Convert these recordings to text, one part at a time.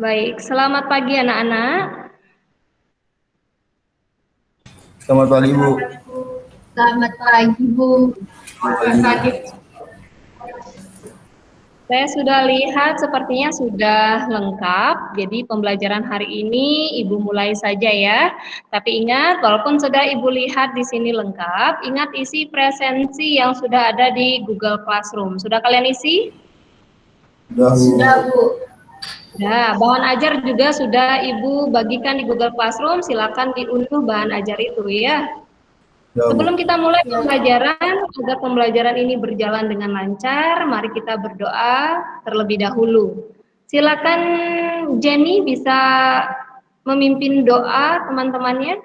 Baik, selamat pagi anak-anak. Selamat pagi, Bu. Selamat pagi, Bu. Selamat pagi. Saya sudah lihat sepertinya sudah lengkap. Jadi pembelajaran hari ini Ibu mulai saja ya. Tapi ingat, walaupun sudah Ibu lihat di sini lengkap, ingat isi presensi yang sudah ada di Google Classroom. Sudah kalian isi? Sudah, Bu. Nah, bahan ajar juga sudah Ibu bagikan di Google Classroom. Silakan diunduh bahan ajar itu ya. Sebelum kita mulai pembelajaran, agar pembelajaran ini berjalan dengan lancar, mari kita berdoa terlebih dahulu. Silakan Jenny bisa memimpin doa teman-temannya.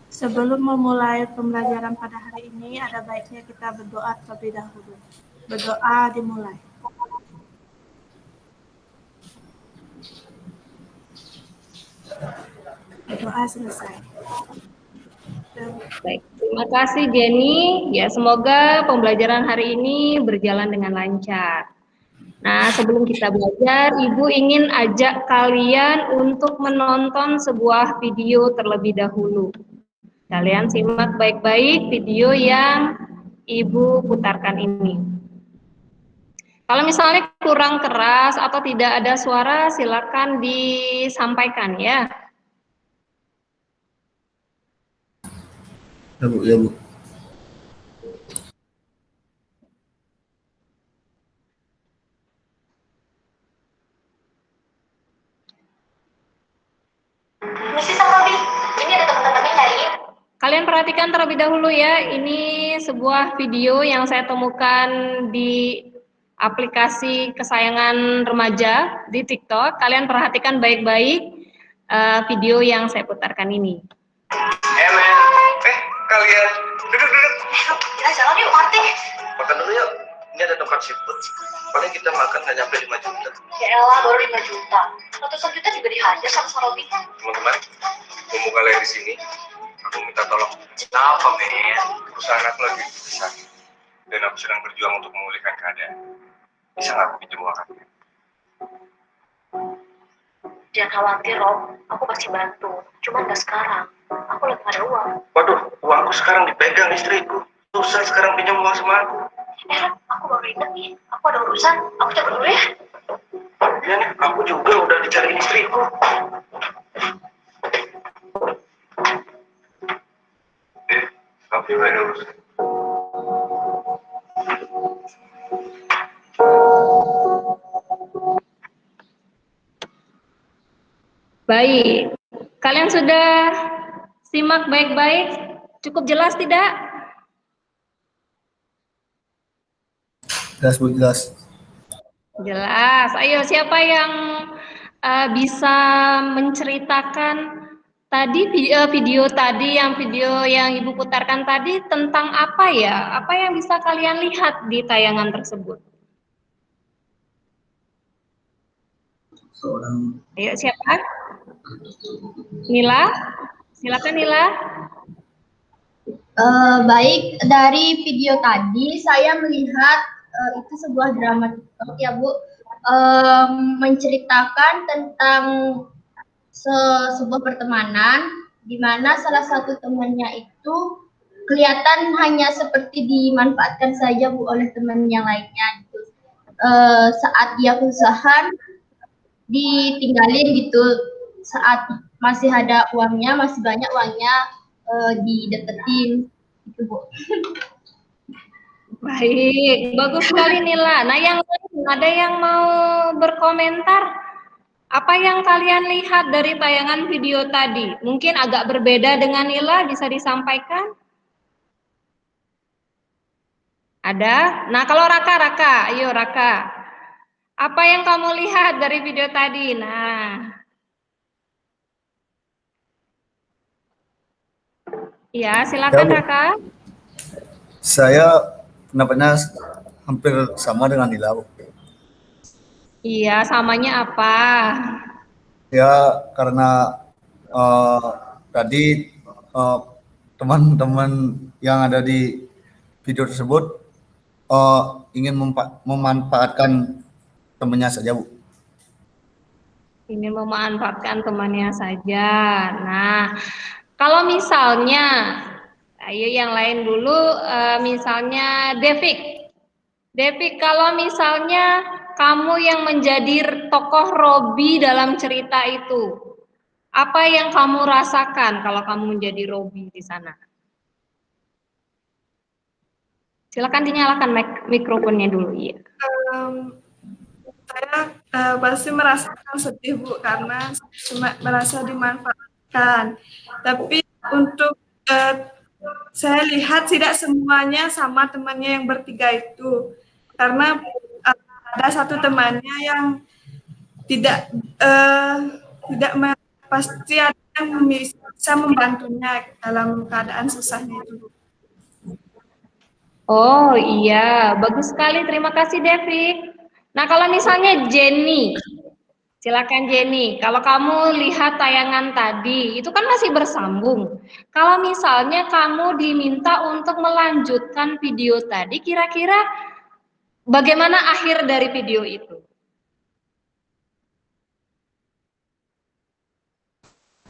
Sebelum memulai pembelajaran pada hari ini, ada baiknya kita berdoa terlebih dahulu. Berdoa dimulai. Berdoa selesai. Baik, terima kasih Jenny. Ya, semoga pembelajaran hari ini berjalan dengan lancar. Nah, sebelum kita belajar, Ibu ingin ajak kalian untuk menonton sebuah video terlebih dahulu. Kalian simak baik-baik video yang Ibu putarkan ini. Kalau misalnya kurang keras atau tidak ada suara, silakan disampaikan ya. Ya, Bu. Ya, Bu. Misi Robi, ini ada teman-temannya nyariin. Kalian perhatikan terlebih dahulu ya, ini sebuah video yang saya temukan di aplikasi kesayangan remaja di TikTok. Kalian perhatikan baik-baik video yang saya putarkan ini. Kalian duduk. Kita jalan yuk, Marti. Makan dulu yuk. Ini ada tempat seafood. Paling kita makan nggak nyampe 5 juta. Ya elah, baru 5 juta. Ratusan juta juga dihajar sama Robi. Teman-teman, mumpung kalian di sini, aku minta tolong. Kenapa, men? Perusahaan aku lagi besar. Dan aku sedang berjuang untuk memulihkan keadaan. Bisa nggak aku pinjam uang aku? Jangan khawatir, Rob. Aku pasti bantu. Cuman nggak sekarang. Aku lagi nggak ada uang. Waduh, uangku sekarang dipegang istriku. Susah sekarang pinjam uang sama aku. Rob, aku baru inget nih. Aku ada urusan. Aku cabut dulu ya. Iya nih, aku juga udah dicariin istriku. Aku juga ada urusan. Baik, kalian sudah simak baik-baik? Cukup jelas tidak? Jelas, Bu, jelas. Jelas. Ayo, siapa yang bisa menceritakan tadi video yang Ibu putarkan tadi tentang apa ya? Apa yang bisa kalian lihat di tayangan tersebut? Ayo, siapa? Nila? Silakan Nila. Baik, dari video tadi saya melihat itu sebuah drama TikTok ya Bu, menceritakan tentang sebuah pertemanan di mana salah satu temannya itu kelihatan hanya seperti dimanfaatkan saja Bu oleh teman yang lainnya gitu. Saat dia kesusahan ditinggalin gitu, saat masih ada uangnya, masih banyak uangnya dideketin gitu Bu. Baik, bagus sekali Nila. Nah, yang lain ada yang mau berkomentar? Apa yang kalian lihat dari tayangan video tadi? Mungkin agak berbeda dengan Nila, bisa disampaikan? Ada? Nah, kalau Raka, ayo Raka. Apa yang kamu lihat dari video tadi? Nah. Ya, silakan Ya, Bu. Raka. Saya pendapatnya hampir sama dengan Nila, Bu. Iya, samanya apa? Ya, karena tadi teman-teman yang ada di video tersebut ingin memanfaatkan temannya saja, Bu. ingin memanfaatkan temannya saja. Nah, kalau misalnya, ayo yang lain dulu, misalnya Devik. Devik, kalau misalnya kamu yang menjadi tokoh Robi dalam cerita itu, apa yang kamu rasakan kalau kamu menjadi Robi di sana? Silakan dinyalakan mikrofonnya dulu, ya. Saya pasti merasakan sedih, Bu, karena merasa dimanfaatkan. Tapi untuk saya lihat tidak semuanya sama temannya yang bertiga itu, karena ada satu temannya yang tidak pasti ada yang bisa membantunya dalam keadaan susahnya itu. Oh iya, bagus sekali. Terima kasih, Devik. Nah, kalau misalnya Jenny, silakan Jenny. Kalau kamu lihat tayangan tadi, itu kan masih bersambung. Kalau misalnya kamu diminta untuk melanjutkan video tadi, kira-kira bagaimana akhir dari video itu?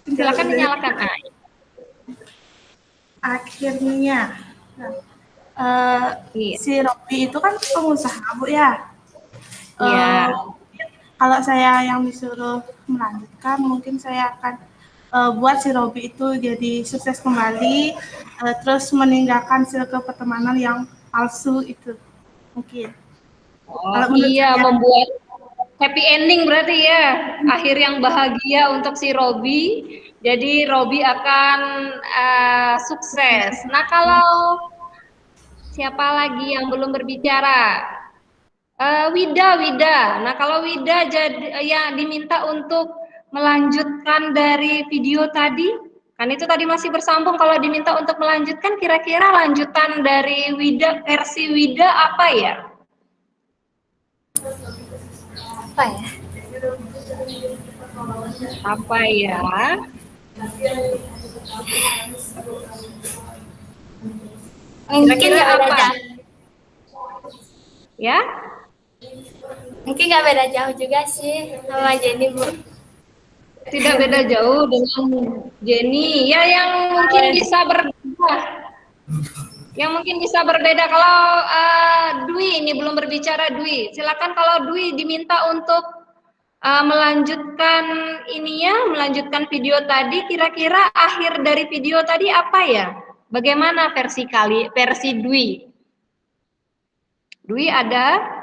Silakan dinyalakan. Akhirnya, Iya. si Robi itu kan pengusaha, Bu, ya. Iya. Kalau saya yang disuruh melanjutkan, mungkin saya akan buat si Robi itu jadi sukses kembali, terus meninggalkan circle pertemanan yang palsu itu, mungkin. Oh iya, saya membuat happy ending berarti ya, akhir yang bahagia untuk si Robi. Jadi Robi akan sukses. Nah, kalau siapa lagi yang belum berbicara? Wida. Nah, kalau Wida yang diminta untuk melanjutkan dari video tadi, kan itu tadi masih bersambung. Kalau diminta untuk melanjutkan, kira-kira lanjutan dari Wida, versi Wida apa ya? Apa ya? Mungkin nggak beda jauh. Ya? Mungkin nggak beda jauh juga sih sama Jenny, Bu. Tidak beda jauh dengan Jenny. Ya, yang mungkin bisa berbeda. Yang mungkin bisa berbeda. Kalau Dwi ini belum berbicara, Dwi. Silakan kalau Dwi diminta untuk melanjutkan melanjutkan video tadi. Kira-kira akhir dari video tadi apa ya? Bagaimana versi Dwi? Dwi ada?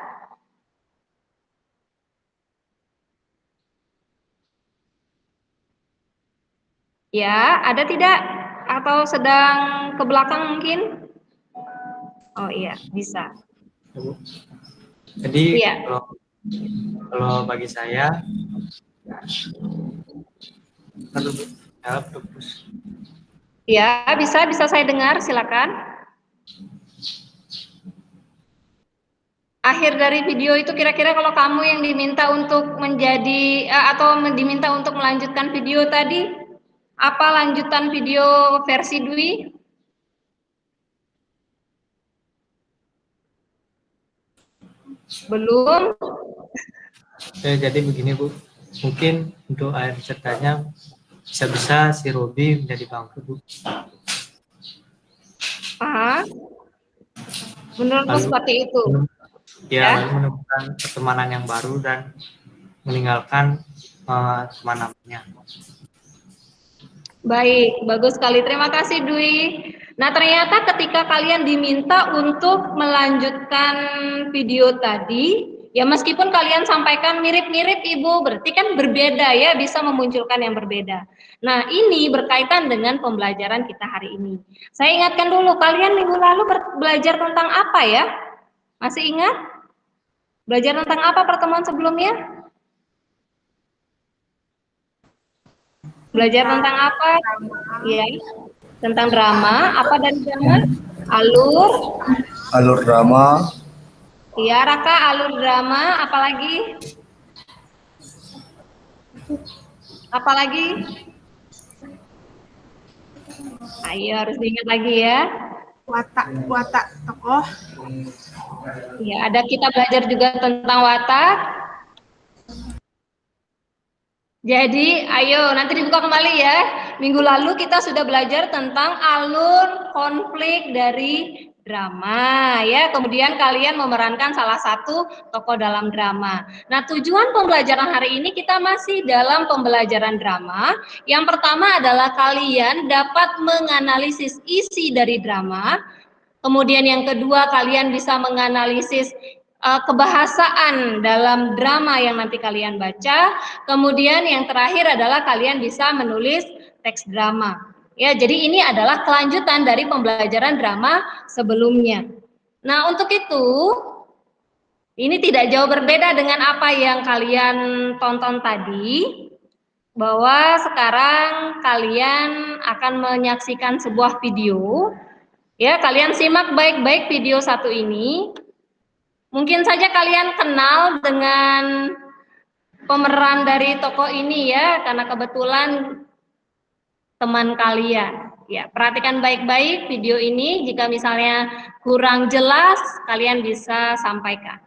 Ya, ada tidak? Atau sedang ke belakang mungkin? Oh iya, bisa. Jadi iya. Kalau bagi saya, ya bisa saya dengar, silakan. Akhir dari video itu kira-kira kalau kamu yang diminta untuk menjadi atau diminta untuk melanjutkan video tadi, apa lanjutan video versi Dwi? Belum. Jadi begini, Bu, mungkin untuk akhir ceritanya bisa si Robi menjadi bangkrut, Bu. Menurutku seperti itu. Ya, menemukan pertemanan yang baru dan meninggalkan teman namanya. Baik, bagus sekali. Terima kasih, Dwi. Nah, ternyata ketika kalian diminta untuk melanjutkan video tadi, ya meskipun kalian sampaikan mirip-mirip, Ibu, berarti kan berbeda ya, bisa memunculkan yang berbeda. Nah, ini berkaitan dengan pembelajaran kita hari ini. Saya ingatkan dulu, kalian minggu lalu belajar tentang apa ya? Masih ingat? Belajar tentang apa pertemuan sebelumnya? Belajar tentang apa? Ya, tentang drama. Apa dari drama? Alur drama. Iya, Raka, alur drama. Apalagi? Apalagi? Ayo, harus diingat lagi ya. Watak tokoh. Ya, ada kita belajar juga tentang watak. Jadi, ayo nanti dibuka kembali ya. Minggu lalu kita sudah belajar tentang alur konflik dari drama ya. Kemudian kalian memerankan salah satu tokoh dalam drama. Nah, tujuan pembelajaran hari ini kita masih dalam pembelajaran drama. Yang pertama adalah kalian dapat menganalisis isi dari drama. Kemudian yang kedua, kalian bisa menganalisis kebahasaan dalam drama yang nanti kalian baca. Kemudian yang terakhir adalah kalian bisa menulis teks drama. Ya, jadi ini adalah kelanjutan dari pembelajaran drama sebelumnya. Nah, untuk itu ini tidak jauh berbeda dengan apa yang kalian tonton tadi, bahwa sekarang kalian akan menyaksikan sebuah video. Ya, kalian simak baik-baik video satu ini. Mungkin saja kalian kenal dengan pemeran dari tokoh ini ya, karena kebetulan teman kalian. Ya, perhatikan baik-baik video ini. Jika misalnya kurang jelas, kalian bisa sampaikan.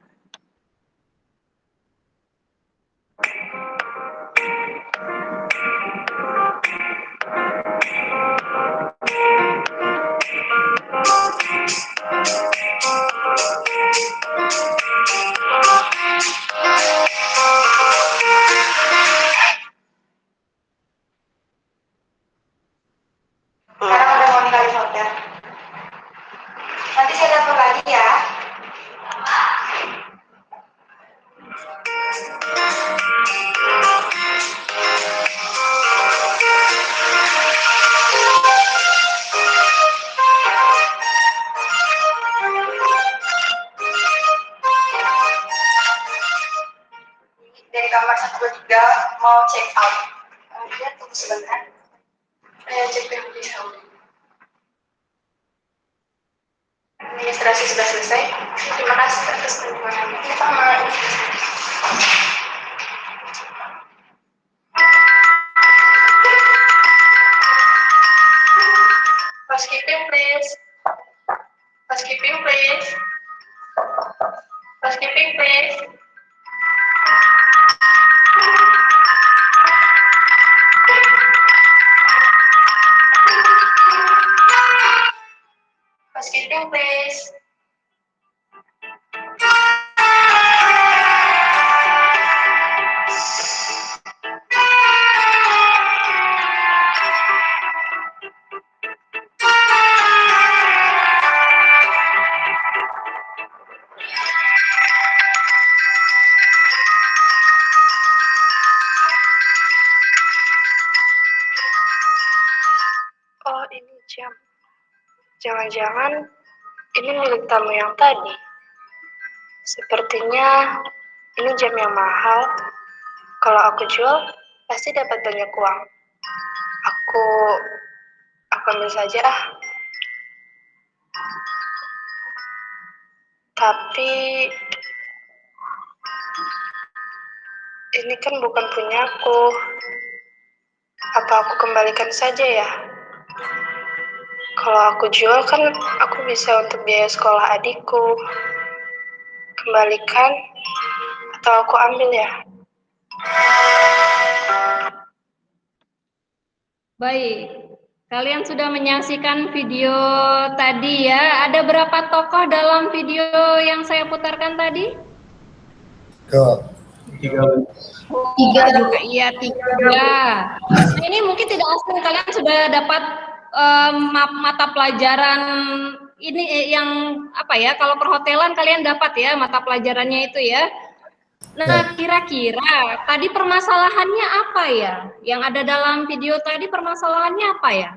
Sekarang udah mau tinggal di hotel. Nanti saya telepon lagi ya. Dari kamar 123 mau check out. Dia tunggu sebentar. Saya cek bisa. Administrasi sudah selesai. Terima kasih atas kunjungannya. Sama. Housekeeping, please. Housekeeping, please. Housekeeping, please. Housekeeping, please. Oh, ini jam. Jangan-jangan ini milik tamu yang tadi. Sepertinya ini jam yang mahal. Kalau aku jual, pasti dapat banyak uang. Aku ambil saja ah. Tapi ini kan bukan punyaku. Apa aku kembalikan saja ya? Kalau aku jual kan aku bisa untuk biaya sekolah adikku. Kembalikan atau aku ambil ya? Baik, kalian sudah menyaksikan video tadi ya. Ada berapa tokoh dalam video yang saya putarkan tadi? Tiga. Tiga. Iya, tiga. Nah, ini mungkin tidak asing, kalian sudah dapat mata pelajaran ini yang apa ya? Kalau perhotelan kalian dapat ya mata pelajarannya itu ya. Nah, kira-kira tadi permasalahannya apa ya? Yang ada dalam video tadi permasalahannya apa ya?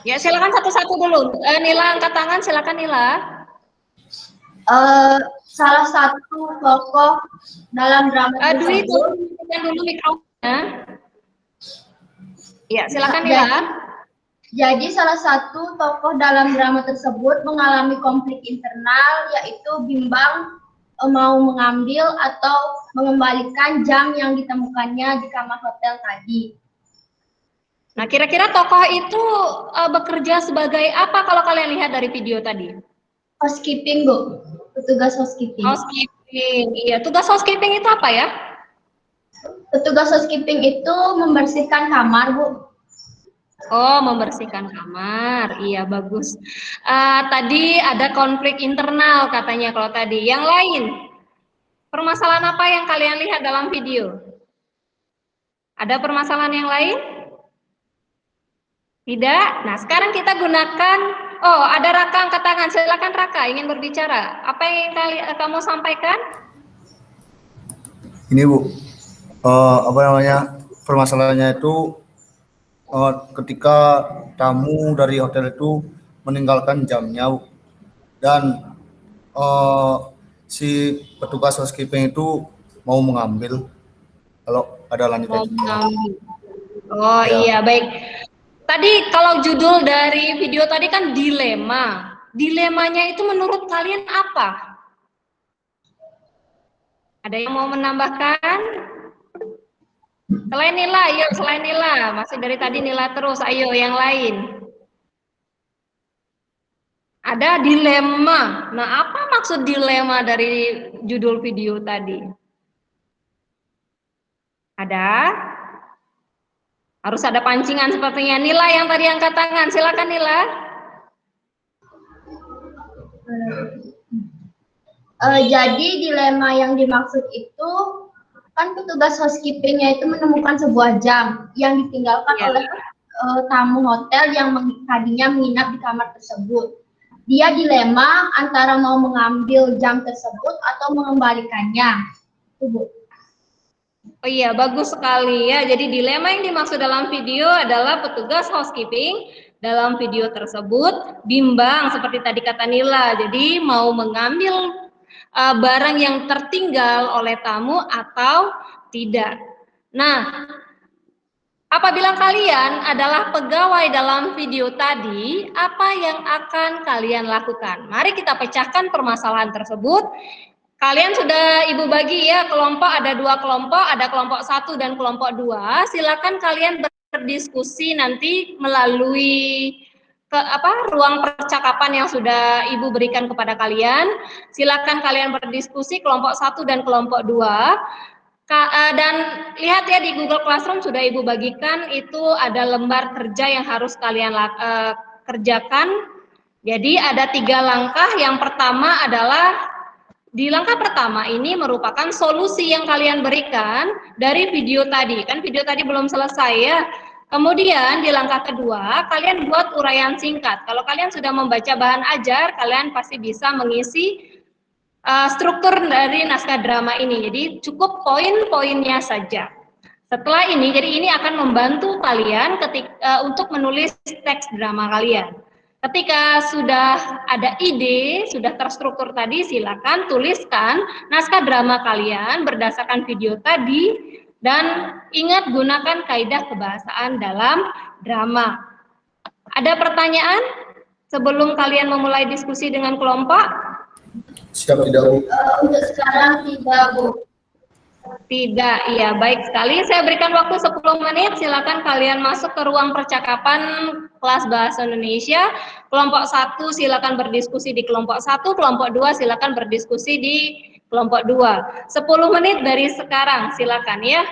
Ya, silakan satu-satu dulu. Nila angkat tangan, silakan Nila. Salah satu tokoh dalam drama Dwi, tunjukkan dulu mikrofonnya. Ya, silakan Nila. Jadi salah satu tokoh dalam drama tersebut mengalami konflik internal, yaitu bimbang mau mengambil atau mengembalikan jam yang ditemukannya di kamar hotel tadi. Nah, kira-kira tokoh itu bekerja sebagai apa kalau kalian lihat dari video tadi? Housekeeping, Bu. Petugas housekeeping. Housekeeping. Iya, tugas housekeeping itu apa ya? Petugas housekeeping itu membersihkan kamar, Bu. Oh, membersihkan kamar. Iya, bagus. Tadi ada konflik internal katanya kalau tadi. Yang lain, permasalahan apa yang kalian lihat dalam video? Ada permasalahan yang lain? Tidak? Nah, sekarang kita gunakan, oh ada Raka angkat tangan, silakan Raka, ingin berbicara. Apa yang kamu sampaikan? Ini Bu, apa namanya, permasalahannya itu ketika tamu dari hotel itu meninggalkan jamnya Bu, dan si petugas housekeeping itu mau mengambil kalau ada lanjutan. Mau mengambil. Oh Ya, iya, baik. Tadi kalau judul dari video tadi kan dilema. Dilemanya itu menurut kalian apa? Ada yang mau menambahkan? Selain Nila, yuk selain Nila. Masih dari tadi Nila terus, ayo yang lain. Ada dilema. Nah, apa maksud dilema dari judul video tadi? Ada? Harus ada pancingan sepertinya. Nila yang tadi angkat tangan, silakan Nila. Jadi dilema yang dimaksud itu kan petugas housekeepingnya itu menemukan sebuah jam yang ditinggalkan Ya. oleh tamu hotel yang tadinya menginap di kamar tersebut. Dia dilema antara mau mengambil jam tersebut atau mengembalikannya. Itu, Bu. Oh iya, bagus sekali ya. Jadi dilema yang dimaksud dalam video adalah petugas housekeeping dalam video tersebut bimbang seperti tadi kata Nila. Jadi mau mengambil barang yang tertinggal oleh tamu atau tidak. Nah, apabila kalian adalah pegawai dalam video tadi, apa yang akan kalian lakukan? Mari kita pecahkan permasalahan tersebut. Kalian sudah Ibu bagi ya kelompok, ada 2 kelompok, ada kelompok 1 dan kelompok 2. Silakan kalian berdiskusi nanti melalui ruang percakapan yang sudah Ibu berikan kepada kalian. Silakan kalian berdiskusi kelompok 1 dan kelompok 2. Dan lihat ya di Google Classroom sudah Ibu bagikan, itu ada lembar kerja yang harus kalian kerjakan. Jadi ada 3 langkah. Yang pertama adalah di langkah pertama ini merupakan solusi yang kalian berikan dari video tadi. Kan video tadi belum selesai ya. Kemudian di langkah kedua, kalian buat uraian singkat. Kalau kalian sudah membaca bahan ajar, kalian pasti bisa mengisi struktur dari naskah drama ini. Jadi cukup poin-poinnya saja. Setelah ini, jadi ini akan membantu kalian untuk menulis teks drama kalian. Ketika sudah ada ide, sudah terstruktur tadi, silakan tuliskan naskah drama kalian berdasarkan video tadi dan ingat gunakan kaidah kebahasaan dalam drama. Ada pertanyaan sebelum kalian memulai diskusi dengan kelompok? siap tidak Bu? Untuk sekarang tidak, Bu. Tidak, iya baik sekali. Saya berikan waktu 10 menit, silakan kalian masuk ke ruang percakapan kelas bahasa Indonesia. Kelompok 1 silakan berdiskusi di kelompok 1, kelompok 2 silakan berdiskusi di kelompok 2. 10 menit dari sekarang, silakan ya.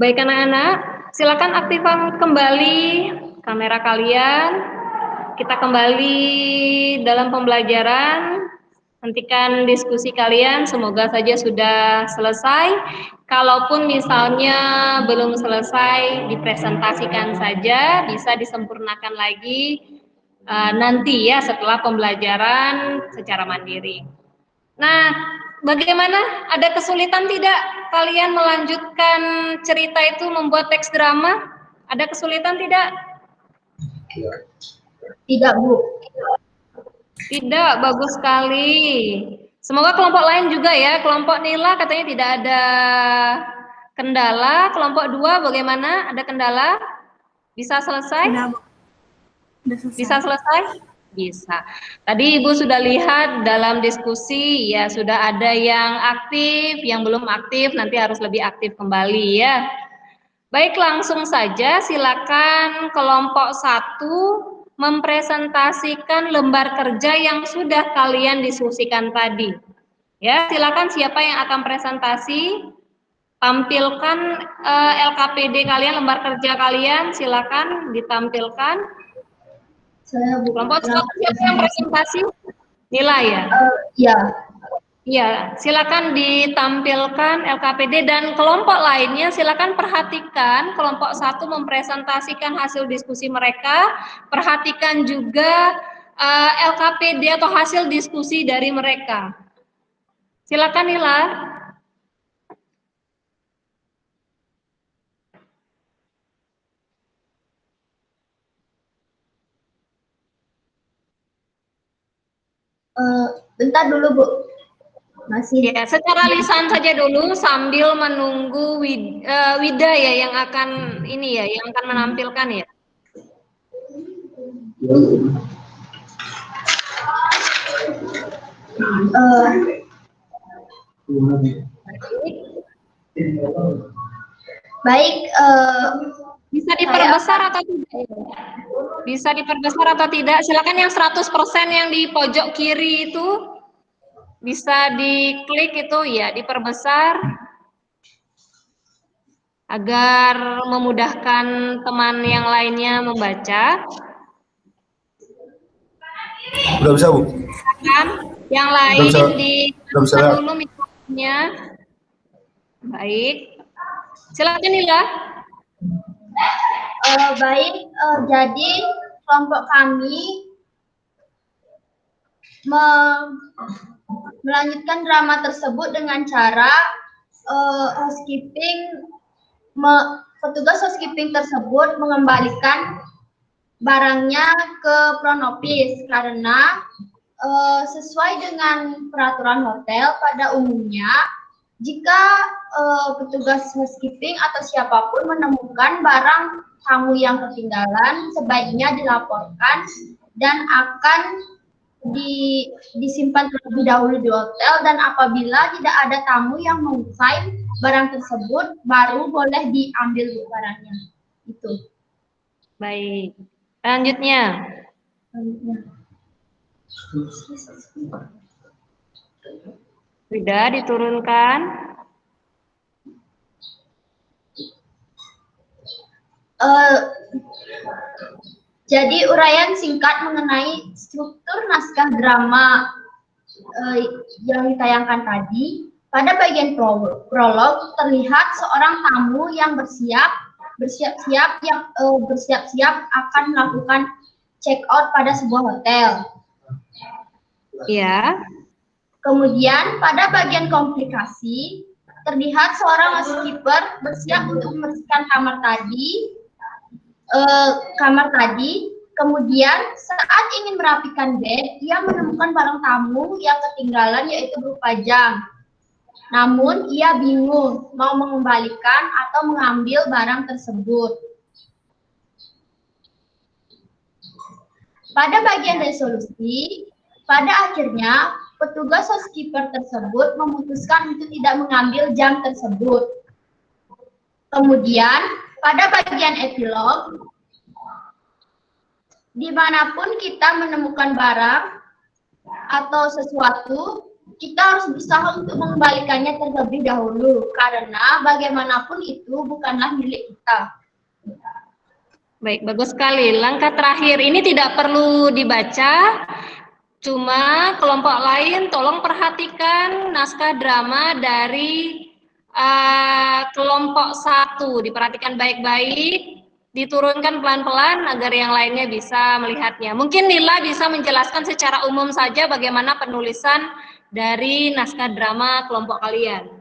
Baik anak-anak, silakan aktifkan kembali kamera kalian. Kita kembali dalam pembelajaran. Hentikan diskusi kalian, semoga saja sudah selesai. Kalaupun misalnya belum selesai, dipresentasikan saja, bisa disempurnakan lagi nanti ya setelah pembelajaran secara mandiri. Nah, bagaimana? Ada kesulitan tidak kalian melanjutkan cerita itu membuat teks drama? Ada kesulitan tidak? Tidak, Bu. Tidak, bagus sekali. Semoga kelompok lain juga ya. Kelompok Nila katanya tidak ada kendala. Kelompok 2 bagaimana? Ada kendala? Bisa selesai? Udah selesai. Bisa selesai? Bisa. Tadi Ibu sudah lihat dalam diskusi ya sudah ada yang aktif, yang belum aktif nanti harus lebih aktif kembali ya. Baik, langsung saja silakan kelompok 1 mempresentasikan lembar kerja yang sudah kalian diskusikan tadi. Ya, silakan siapa yang akan presentasi? Tampilkan LKPD kalian, lembar kerja kalian, silakan ditampilkan. Saya Kelompok 1 siapa yang presentasi? Nila ya? Ya. Iya, silakan ditampilkan LKPD dan kelompok lainnya silakan perhatikan kelompok 1 mempresentasikan hasil diskusi mereka, perhatikan juga LKPD atau hasil diskusi dari mereka. Silakan Nila. Bentar dulu, Bu. Masih. Ya, secara lisan saja dulu sambil menunggu Wida ya yang akan ini ya, yang akan menampilkan ya. Baik, bisa diperbesar atau tidak? Bisa diperbesar atau tidak? Silakan yang 100% yang di pojok kiri itu bisa diklik itu ya, diperbesar agar memudahkan teman yang lainnya membaca. Udah bisa, Bu? Kan? Yang lain bisa dulu mikrofonnya. Baik. Silakan Nila. Baik, jadi kelompok kami melanjutkan drama tersebut dengan cara petugas housekeeping tersebut mengembalikan barangnya ke Pronopis karena sesuai dengan peraturan hotel pada umumnya jika petugas housekeeping atau siapapun menemukan barang tamu yang ketinggalan sebaiknya dilaporkan dan akan disimpan terlebih dahulu di hotel, dan apabila tidak ada tamu yang mengklaim barang tersebut baru boleh diambil barangnya. Itu. Baik. Selanjutnya. Sudah diturunkan. Jadi uraian singkat mengenai struktur naskah drama yang ditayangkan tadi. Pada bagian prolog terlihat seorang tamu yang bersiap-siap akan melakukan check out pada sebuah hotel. Ya. Kemudian pada bagian komplikasi terlihat seorang housekeeper bersiap untuk membersihkan kamar tadi. Kemudian saat ingin merapikan bed, ia menemukan barang tamu yang ketinggalan yaitu berupa jam. Namun ia bingung mau mengembalikan atau mengambil barang tersebut. Pada bagian resolusi, pada akhirnya petugas housekeeper tersebut memutuskan untuk tidak mengambil jam tersebut. Kemudian pada bagian epilog, dimanapun kita menemukan barang atau sesuatu, kita harus berusaha untuk mengembalikannya terlebih dahulu, karena bagaimanapun itu bukanlah milik kita. Baik, bagus sekali. Langkah terakhir ini tidak perlu dibaca, cuma kelompok lain tolong perhatikan naskah drama dari kelompok 1. Diperhatikan baik-baik, diturunkan pelan-pelan agar yang lainnya bisa melihatnya. Mungkin Nila bisa menjelaskan secara umum saja bagaimana penulisan dari naskah drama kelompok kalian.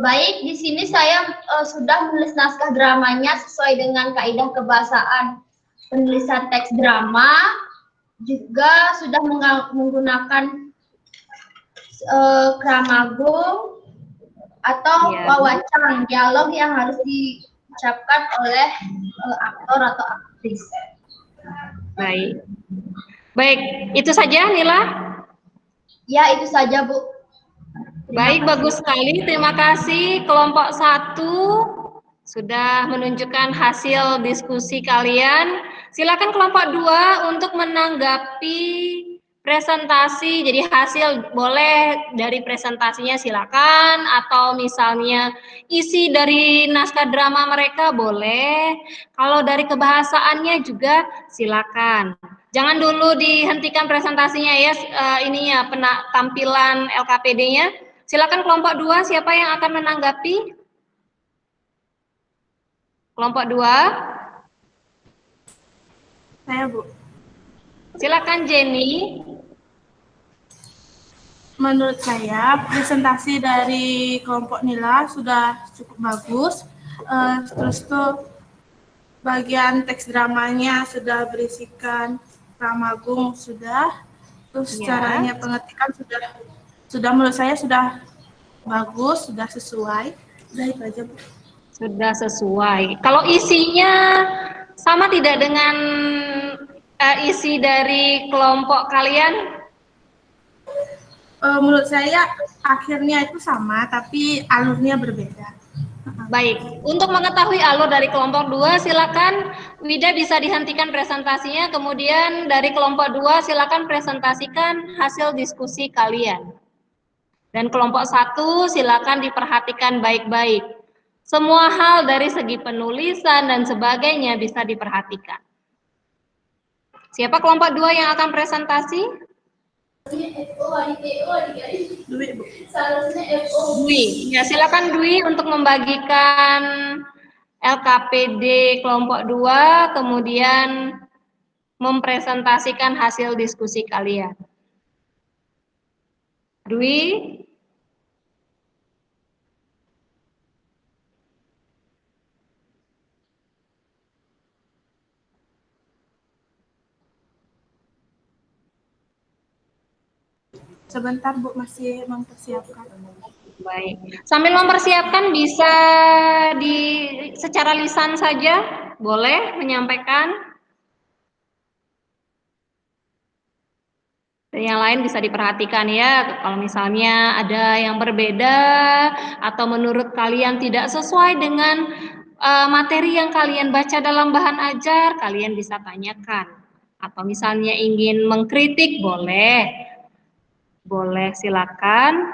Baik, di sini saya sudah menulis naskah dramanya sesuai dengan kaidah kebahasaan penulisan teks drama, juga sudah menggunakan kramagung atau wawacan, dialog yang harus diucapkan oleh aktor atau aktris. Baik. Baik, itu saja Nila? Ya, itu saja, Bu. Baik, bagus sekali. Terima kasih kelompok 1 sudah menunjukkan hasil diskusi kalian. Silakan kelompok 2 untuk menanggapi presentasi. Jadi hasil boleh dari presentasinya silakan, atau misalnya isi dari naskah drama mereka boleh. Kalau dari kebahasaannya juga silakan. Jangan dulu dihentikan presentasinya ya, ininya tampilan LKPD-nya. Silakan kelompok 2, siapa yang akan menanggapi? Kelompok 2. Saya, Bu. Silakan Jenny. Menurut saya presentasi dari kelompok Nila sudah cukup bagus. Terus tuh bagian teks dramanya sudah berisikan Ramagung sudah. Terus caranya pengetikan sudah menurut saya sudah bagus, sudah sesuai. Udah itu aja, Bu. Sudah sesuai. Kalau isinya sama tidak dengan isi dari kelompok kalian? Menurut saya akhirnya itu sama, tapi alurnya berbeda. Baik, untuk mengetahui alur dari kelompok 2, silakan Wida bisa dihentikan presentasinya, kemudian dari kelompok 2 silakan presentasikan hasil diskusi kalian. Dan kelompok 1 silakan diperhatikan baik-baik. Semua hal dari segi penulisan dan sebagainya bisa diperhatikan. Siapa kelompok 2 yang akan presentasi? Dwi. Ya, silakan Dwi untuk membagikan LKPD kelompok 2, kemudian mempresentasikan hasil diskusi kalian. Dwi. Sebentar, Bu, masih mempersiapkan. Baik. Sambil mempersiapkan bisa secara lisan saja, boleh menyampaikan. Dan yang lain bisa diperhatikan ya, kalau misalnya ada yang berbeda atau menurut kalian tidak sesuai dengan materi yang kalian baca dalam bahan ajar, kalian bisa tanyakan. Atau misalnya ingin mengkritik, boleh. Boleh, silakan.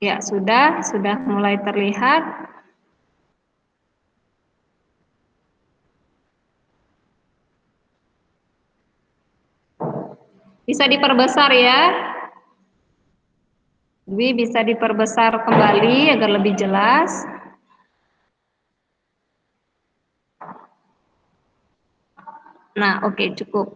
Ya, sudah mulai terlihat. Bisa diperbesar ya. Dwi bisa diperbesar kembali agar lebih jelas. Nah, oke, cukup.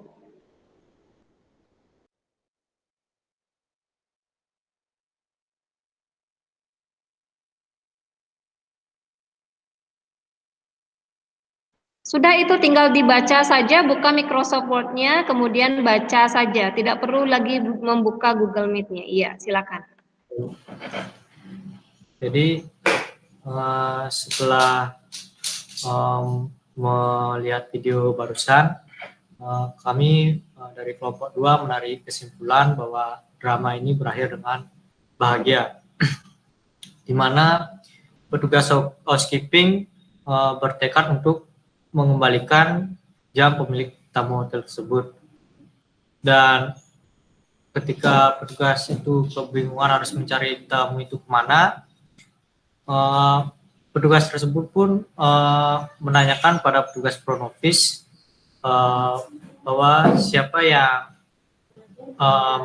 Sudah, itu tinggal dibaca saja, buka Microsoft Word-nya, kemudian baca saja. Tidak perlu lagi membuka Google Meet-nya. Iya, silakan. Jadi, setelah melihat video barusan, kami dari kelompok 2 menarik kesimpulan bahwa drama ini berakhir dengan bahagia, di mana petugas housekeeping bertekad untuk mengembalikan jam pemilik tamu hotel tersebut. Dan ketika petugas itu kebingungan harus mencari tamu itu kemana, petugas tersebut pun menanyakan pada petugas front office bahwa siapa yang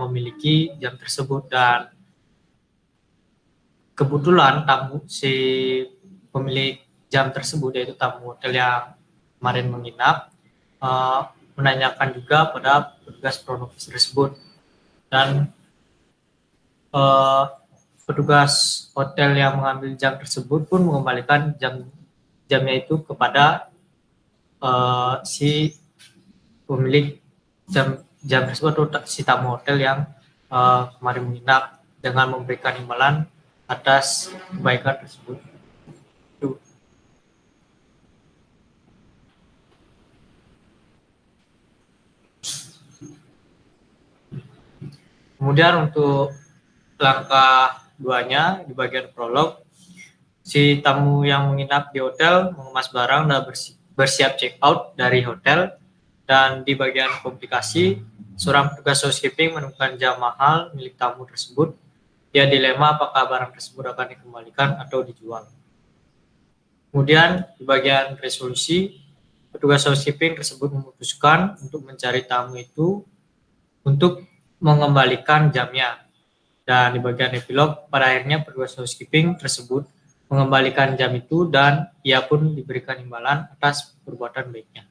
memiliki jam tersebut, dan kebetulan si pemilik jam tersebut, yaitu tamu hotel yang kemarin menginap, menanyakan juga pada petugas front office tersebut, dan petugas hotel yang mengambil jam tersebut pun mengembalikan jamnya itu kepada si pemilik jam tersebut atau si tamu hotel yang kemarin menginap, dengan memberikan imbalan atas kebaikan tersebut. Kemudian untuk langkah 2-nya di bagian prolog, si tamu yang menginap di hotel mengemas barang dan bersiap check out dari hotel. Dan di bagian komplikasi, seorang petugas housekeeping menemukan jam mahal milik tamu tersebut. Dia dilema apakah barang tersebut akan dikembalikan atau dijual. Kemudian di bagian resolusi, petugas housekeeping tersebut memutuskan untuk mencari tamu itu untuk mengembalikan jamnya. Dan di bagian epilog, pada akhirnya petugas housekeeping tersebut mengembalikan jam itu dan ia pun diberikan imbalan atas perbuatan baiknya.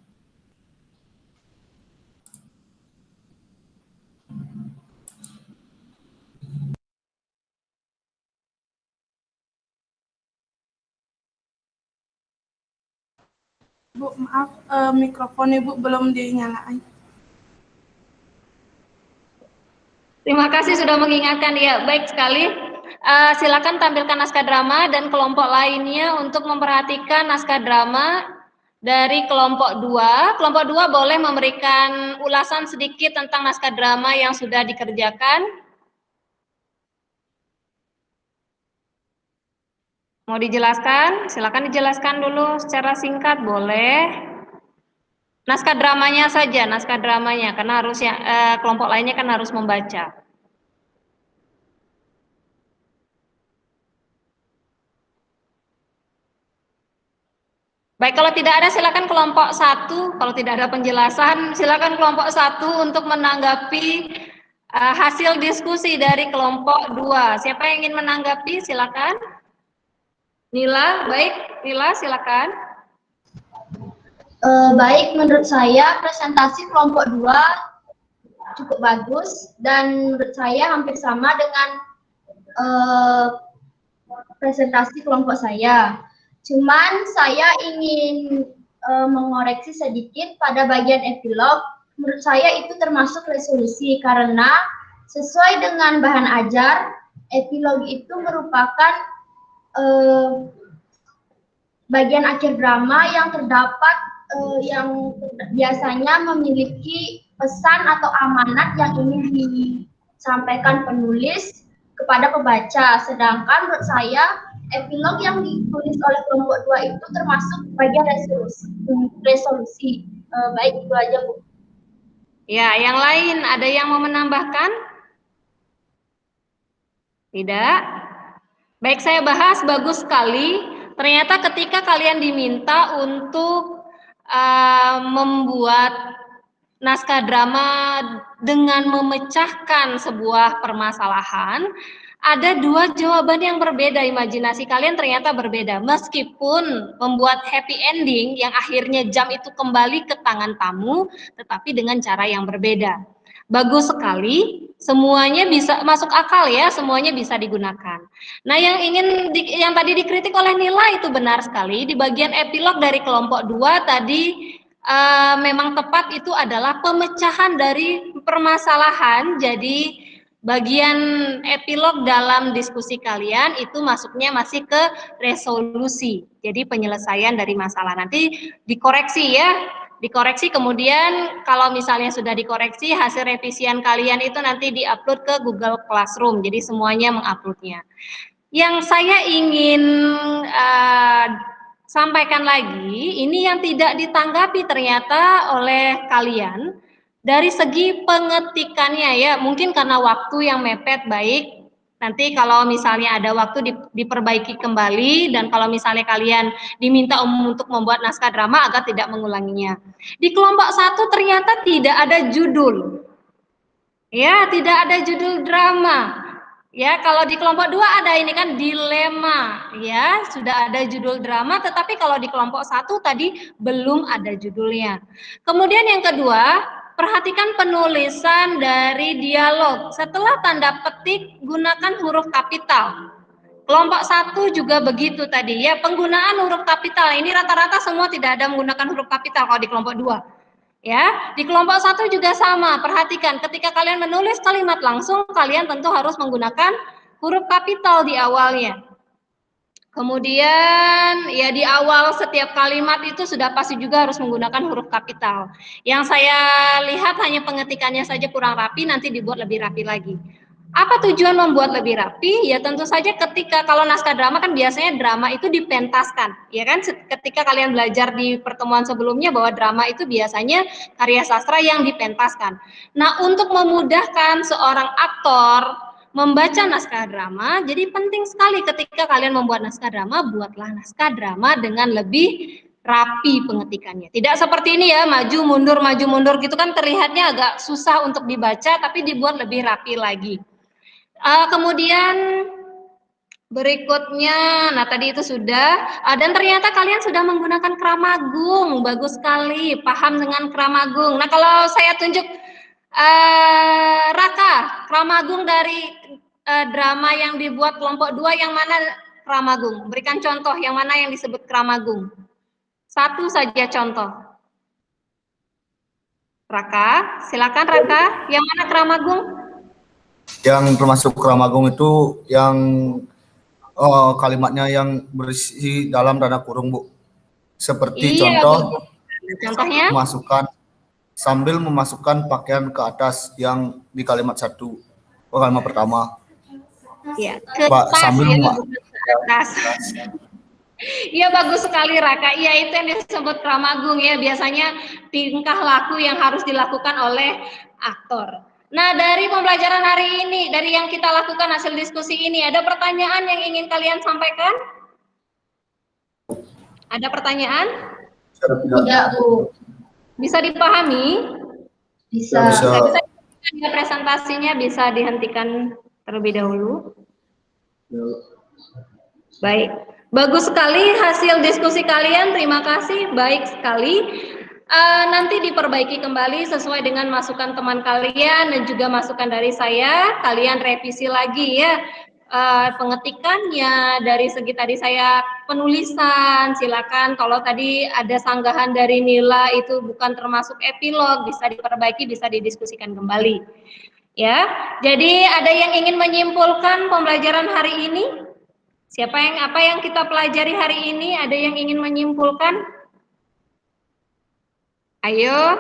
Bu, maaf, mikrofon Ibu belum dinyalain. Terima kasih sudah mengingatkan. Ya, baik sekali. Silakan tampilkan naskah drama dan kelompok lainnya untuk memperhatikan naskah drama dari kelompok 2. Kelompok 2 boleh memberikan ulasan sedikit tentang naskah drama yang sudah dikerjakan. Mau dijelaskan? Silakan dijelaskan dulu secara singkat, boleh. Naskah dramanya saja, naskah dramanya, karena harus kelompok lainnya kan harus membaca. Baik, kalau tidak ada silakan kelompok 1. Kalau tidak ada penjelasan, silakan kelompok 1 untuk menanggapi hasil diskusi dari kelompok 2. Siapa yang ingin menanggapi? Silakan. Nila, baik, Nila silakan. Baik, menurut saya presentasi kelompok 2 cukup bagus dan menurut saya hampir sama dengan presentasi kelompok saya. Cuman saya ingin mengoreksi sedikit pada bagian epilog. Menurut saya itu termasuk resolusi karena sesuai dengan bahan ajar, epilog itu merupakan bagian akhir drama yang terdapat yang biasanya memiliki pesan atau amanat yang ingin disampaikan penulis kepada pembaca. Sedangkan menurut saya epilog yang ditulis oleh kelompok 2 itu termasuk bagian resolusi. Baik, itu aja, Bu. Ya, yang lain ada yang mau menambahkan? Tidak? Baik, saya bahas, bagus sekali. Ternyata ketika kalian diminta untuk membuat naskah drama dengan memecahkan sebuah permasalahan, ada 2 jawaban yang berbeda. Imajinasi kalian ternyata berbeda. Meskipun membuat happy ending yang akhirnya jam itu kembali ke tangan tamu, tetapi dengan cara yang berbeda. Bagus sekali, semuanya bisa masuk akal ya, semuanya bisa digunakan. Nah, yang tadi dikritik oleh Nila itu benar sekali. Di bagian epilog dari kelompok 2 tadi memang tepat, itu adalah pemecahan dari permasalahan. Jadi bagian epilog dalam diskusi kalian itu masuknya masih ke resolusi. Jadi penyelesaian dari masalah. Nanti dikoreksi ya. Dikoreksi, kemudian kalau misalnya sudah dikoreksi, hasil revisian kalian itu nanti diupload ke Google Classroom. Jadi semuanya menguploadnya. Yang saya ingin sampaikan lagi, ini yang tidak ditanggapi ternyata oleh kalian dari segi pengetikannya ya, mungkin karena waktu yang mepet baik. Nanti kalau misalnya ada waktu diperbaiki kembali, dan kalau misalnya kalian diminta untuk membuat naskah drama agar tidak mengulanginya. Di kelompok 1 ternyata tidak ada judul. Ya, tidak ada judul drama. Ya, kalau di kelompok 2 ada ini kan dilema. Ya, sudah ada judul drama, tetapi kalau di kelompok 1 tadi belum ada judulnya. Kemudian yang kedua, perhatikan penulisan dari dialog. Setelah tanda petik, gunakan huruf kapital. Kelompok 1 juga begitu tadi ya, penggunaan huruf kapital. Ini rata-rata semua tidak ada menggunakan huruf kapital kalau di kelompok 2. Ya, di kelompok 1 juga sama. Perhatikan, ketika kalian menulis kalimat langsung, kalian tentu harus menggunakan huruf kapital di awalnya. Kemudian ya di awal setiap kalimat itu sudah pasti juga harus menggunakan huruf kapital. Yang saya lihat hanya pengetikannya saja kurang rapi, nanti dibuat lebih rapi lagi. Apa tujuan membuat lebih rapi? Ya tentu saja ketika kalau naskah drama kan biasanya drama itu dipentaskan, ya kan? Ketika kalian belajar di pertemuan sebelumnya bahwa drama itu biasanya karya sastra yang dipentaskan. Nah, untuk memudahkan seorang aktor membaca naskah drama, jadi penting sekali ketika kalian membuat naskah drama, buatlah naskah drama dengan lebih rapi pengetikannya. Tidak seperti ini ya, maju mundur gitu kan terlihatnya agak susah untuk dibaca, tapi dibuat lebih rapi lagi. Kemudian berikutnya, nah tadi itu sudah, dan ternyata kalian sudah menggunakan Kramagung, bagus sekali, paham dengan Kramagung. Nah kalau saya tunjuk Raka, Kramagung dari drama yang dibuat kelompok 2 yang mana Kramagung? Berikan contoh yang mana yang disebut Kramagung. Satu saja contoh. Raka, silakan Raka, yang mana Kramagung? Yang termasuk Kramagung itu yang kalimatnya yang berisi dalam tanda kurung, Bu. Seperti contoh, contohnya sambil memasukkan pakaian ke atas yang di kalimat 1, kalimat pertama. Ya, ke sambil ya, ke atas. Iya bagus sekali Raka. Iya itu yang disebut Kramagung ya. Biasanya tingkah laku yang harus dilakukan oleh aktor. Nah dari pembelajaran hari ini, dari yang kita lakukan hasil diskusi ini, ada pertanyaan yang ingin kalian sampaikan? Ada pertanyaan? Tidak, Bu. Bisa dipahami? Bisa. Bisa presentasinya bisa dihentikan terlebih dahulu. Baik. Bagus sekali hasil diskusi kalian, terima kasih, baik sekali. Nanti diperbaiki kembali sesuai dengan masukan teman kalian dan juga masukan dari saya. Kalian revisi lagi ya pengetikannya, dari segi tadi saya penulisan, silakan kalau tadi ada sanggahan dari Nila itu bukan termasuk epilog, bisa diperbaiki, bisa didiskusikan kembali. Ya, jadi ada yang ingin menyimpulkan pembelajaran hari ini? Apa yang kita pelajari hari ini? Ada yang ingin menyimpulkan? Ayo,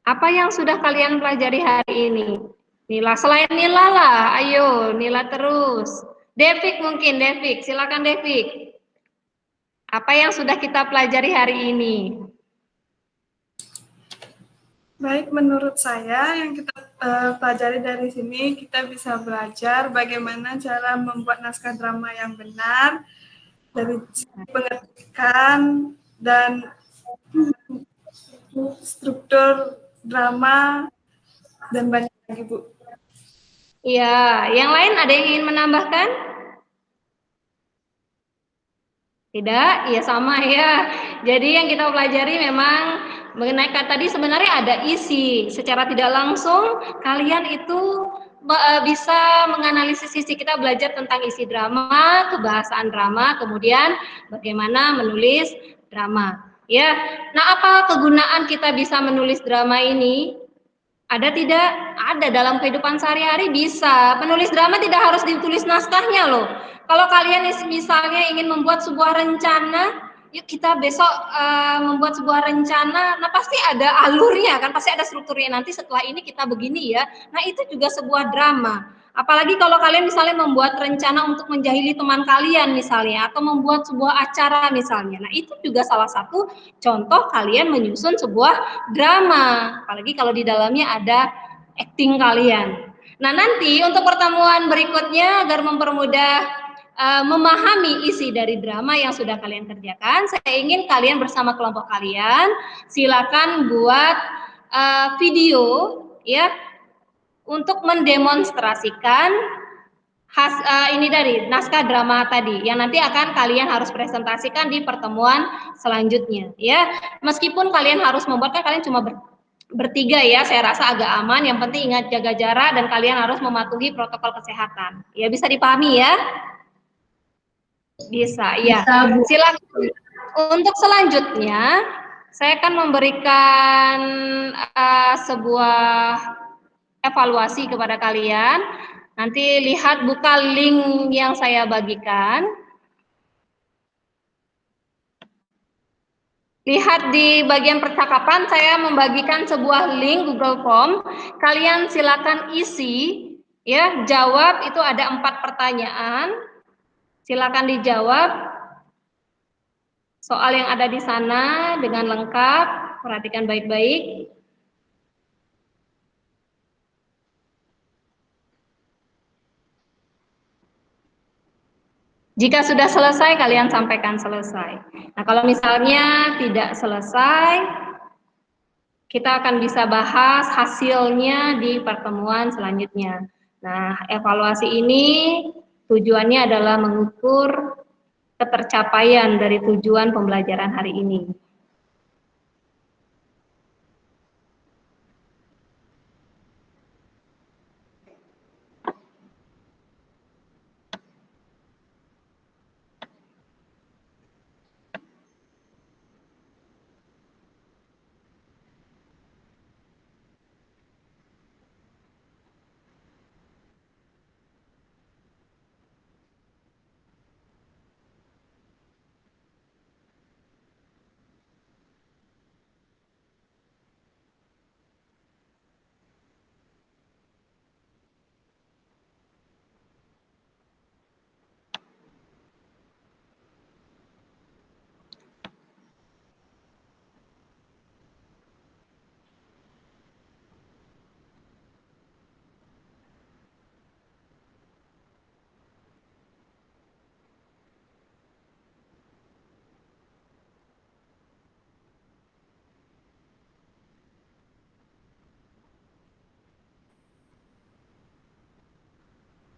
apa yang sudah kalian pelajari hari ini? Nila, selain Nila lah, ayo Nila terus. Devik mungkin, Devik, silakan Devik. Apa yang sudah kita pelajari hari ini? Baik, menurut saya yang kita pelajari dari sini, kita bisa belajar bagaimana cara membuat naskah drama yang benar, dari pengetikan dan struktur drama, dan banyak lagi, Bu. Iya, yang lain ada yang ingin menambahkan? Tidak? Iya sama ya. Jadi yang kita pelajari memang mengenai kata tadi sebenarnya ada isi. Secara tidak langsung kalian itu bisa menganalisis isi. Kita belajar tentang isi drama, kebahasaan drama, kemudian bagaimana menulis drama. Ya, nah apa kegunaan kita bisa menulis drama ini? Ada tidak? Ada dalam kehidupan sehari-hari bisa. Penulis drama tidak harus ditulis naskahnya loh. Kalau kalian misalnya ingin membuat sebuah rencana, yuk kita besok membuat sebuah rencana, nah pasti ada alurnya kan, pasti ada strukturnya. Nanti setelah ini kita begini ya. Nah itu juga sebuah drama. Apalagi kalau kalian misalnya membuat rencana untuk menjahili teman kalian misalnya, atau membuat sebuah acara misalnya. Nah, itu juga salah satu contoh kalian menyusun sebuah drama. Apalagi kalau di dalamnya ada acting kalian. Nah, nanti untuk pertemuan berikutnya agar mempermudah memahami isi dari drama yang sudah kalian kerjakan, saya ingin kalian bersama kelompok kalian, silakan buat video ya, untuk mendemonstrasikan ini dari naskah drama tadi yang nanti akan kalian harus presentasikan di pertemuan selanjutnya ya. Meskipun kalian harus membuat, kan kalian cuma bertiga ya, saya rasa agak aman. Yang penting ingat jaga jarak dan kalian harus mematuhi protokol kesehatan. Ya, bisa dipahami ya? Bisa, ya. Silakan. Untuk selanjutnya saya akan memberikan sebuah evaluasi kepada kalian. Nanti lihat, buka link yang saya bagikan. Lihat di bagian percakapan, saya membagikan sebuah link Google Form. Kalian silakan isi, ya, jawab. Itu ada 4 pertanyaan. Silakan dijawab soal yang ada di sana dengan lengkap. Perhatikan baik-baik. Jika sudah selesai, kalian sampaikan selesai. Nah, kalau misalnya tidak selesai, kita akan bisa bahas hasilnya di pertemuan selanjutnya. Nah, evaluasi ini tujuannya adalah mengukur ketercapaian dari tujuan pembelajaran hari ini.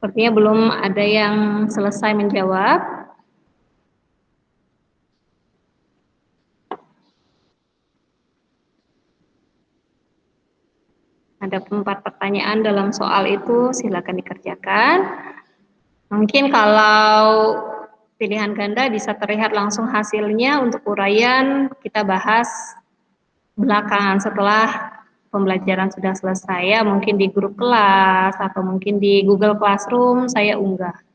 Sepertinya belum ada yang selesai menjawab. Ada 4 pertanyaan dalam soal itu, silakan dikerjakan. Mungkin kalau pilihan ganda bisa terlihat langsung hasilnya. Untuk uraian kita bahas belakangan setelah pembelajaran sudah selesai ya, mungkin di grup kelas atau mungkin di Google Classroom saya unggah.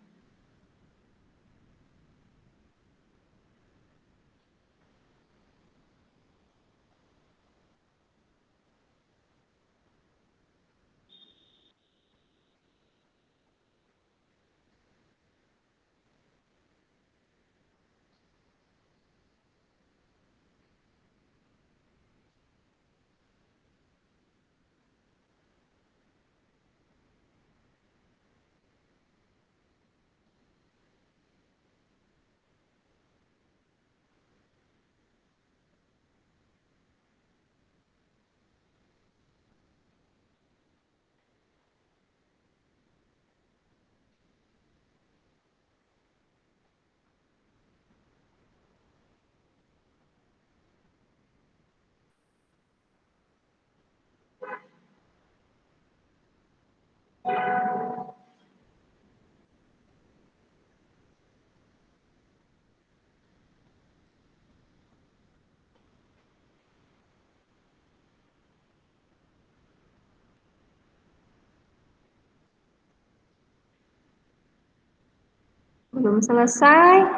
Belum selesai?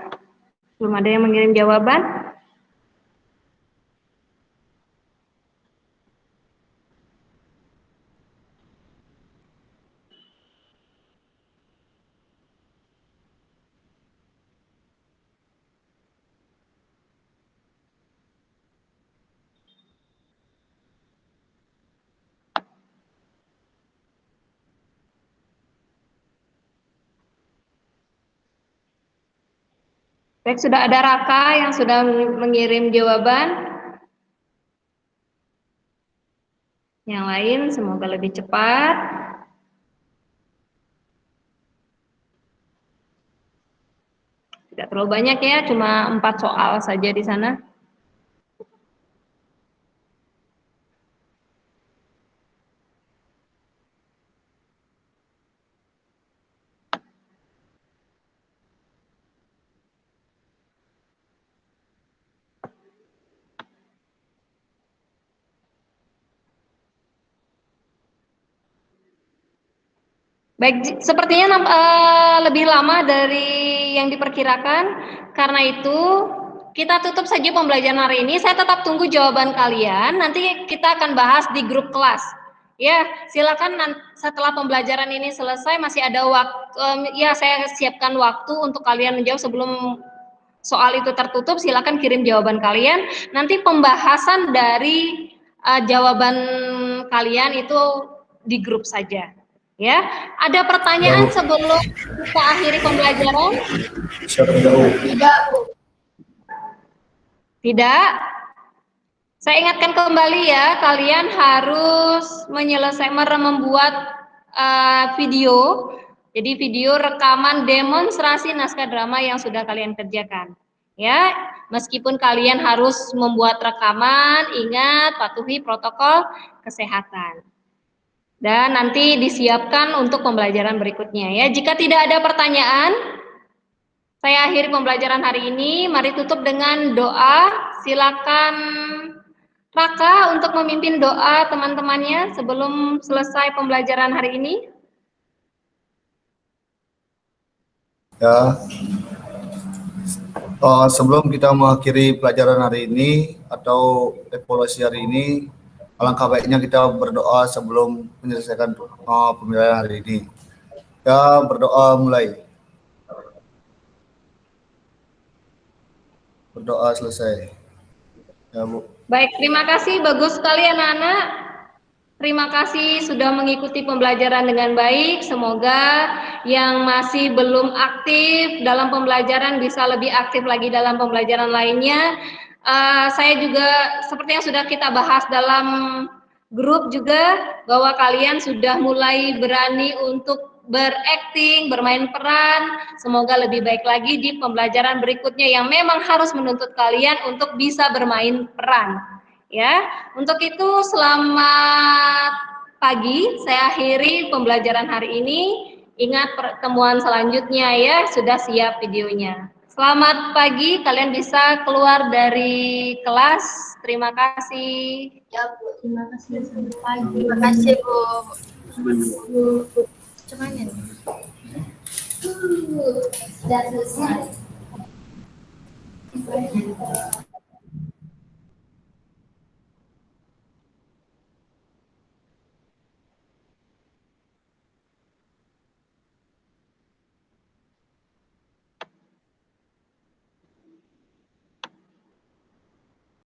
Belum ada yang mengirim jawaban? Baik, sudah ada Raka yang sudah mengirim jawaban. Yang lain semoga lebih cepat. Tidak terlalu banyak ya, cuma 4 soal saja di sana. Baik, sepertinya lebih lama dari yang diperkirakan. Karena itu, kita tutup saja pembelajaran hari ini. Saya tetap tunggu jawaban kalian. Nanti kita akan bahas di grup kelas. Ya, silakan setelah pembelajaran ini selesai masih ada waktu. Ya, saya siapkan waktu untuk kalian menjawab sebelum soal itu tertutup. Silakan kirim jawaban kalian. Nanti pembahasan dari jawaban kalian itu di grup saja. Ya, ada pertanyaan sebelum kita akhiri pembelajaran? Tidak, Bu. Tidak. Saya ingatkan kembali ya, kalian harus membuat video. Jadi video rekaman demonstrasi naskah drama yang sudah kalian kerjakan. Ya, meskipun kalian harus membuat rekaman, ingat patuhi protokol kesehatan. Dan nanti disiapkan untuk pembelajaran berikutnya ya. Jika tidak ada pertanyaan, saya akhiri pembelajaran hari ini. Mari tutup dengan doa. Silakan Raka untuk memimpin doa teman-temannya sebelum selesai pembelajaran hari ini. Ya, sebelum kita mengakhiri pelajaran hari ini atau evaluasi hari ini, alangkah baiknya kita berdoa sebelum menyelesaikan pembelajaran hari ini. Ya, berdoa mulai. Berdoa selesai. Ya, Bu. Baik, terima kasih. Bagus sekali anak-anak. Terima kasih sudah mengikuti pembelajaran dengan baik. Semoga yang masih belum aktif dalam pembelajaran bisa lebih aktif lagi dalam pembelajaran lainnya. Saya juga seperti yang sudah kita bahas dalam grup juga, bahwa kalian sudah mulai berani untuk berakting, bermain peran. Semoga lebih baik lagi di pembelajaran berikutnya yang memang harus menuntut kalian untuk bisa bermain peran. Ya, untuk itu selamat pagi. Saya akhiri pembelajaran hari ini. Ingat pertemuan selanjutnya ya, sudah siap videonya. Selamat pagi, kalian bisa keluar dari kelas. Terima kasih. Ya, Bu. Terima kasih. Selamat pagi. Terima kasih, Bu. Cuman ini. Sudah selesai.